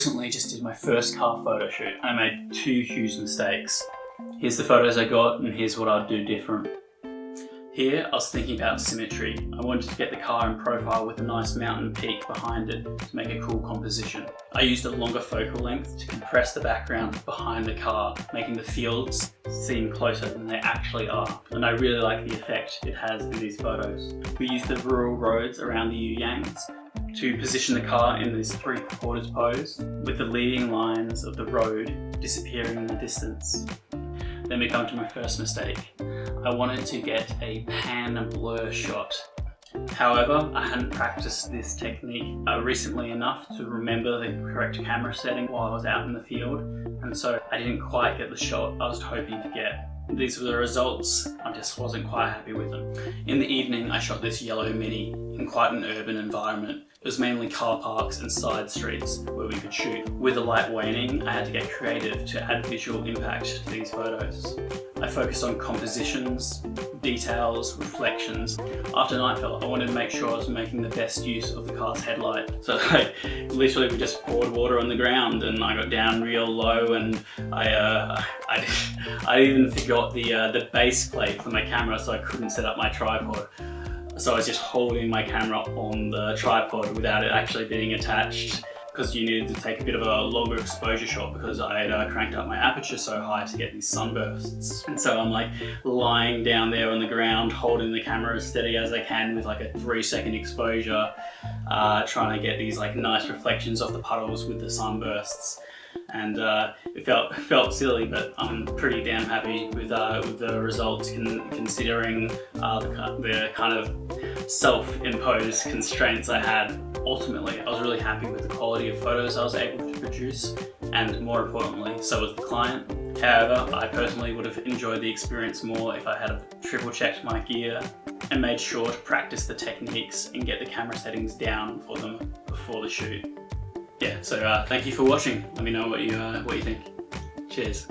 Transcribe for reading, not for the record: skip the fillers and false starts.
Recently just did my first car photo shoot and I made two huge mistakes. Here's the photos I got and here's what I'd do different. Here I was thinking about symmetry. I wanted to get the car in profile with a nice mountain peak behind it to make a cool composition. I used a longer focal length to compress the background behind the car, making the fields seem closer than they actually are. And I really like the effect it has in these photos. We used the rural roads around the Yangs to position the car in this three-quarters pose, with the leading lines of the road disappearing in the distance. Then we come to my first mistake. I wanted to get a pan and blur shot. However, I hadn't practiced this technique recently enough to remember the correct camera setting while I was out in the field, and so I didn't quite get the shot I was hoping to get. These were the results, I just wasn't quite happy with them. In the evening I shot this yellow Mini in quite an urban environment. It was mainly car parks and side streets where we could shoot. With the light waning, I had to get creative to add visual impact to these photos. I focused on compositions, details, reflections. After nightfall, I wanted to make sure I was making the best use of the car's headlight. So literally we just poured water on the ground and I got down real low, and I even forgot the base plate for my camera, so I couldn't set up my tripod. So I was just holding my camera on the tripod without it actually being attached, because you needed to take a bit of a longer exposure shot because I had cranked up my aperture so high to get these sunbursts. And so I'm like lying down there on the ground holding the camera as steady as I can with like a 3-second exposure, trying to get these like nice reflections off the puddles with the sunbursts. And it felt silly, but I'm pretty damn happy with the results, considering the kind of self-imposed constraints I had. Ultimately, I was really happy with the quality of photos I was able to produce, and more importantly, so was the client. However, I personally would have enjoyed the experience more if I had triple-checked my gear and made sure to practice the techniques and get the camera settings down for them before the shoot. Yeah, so thank you for watching. Let me know what you think. Cheers.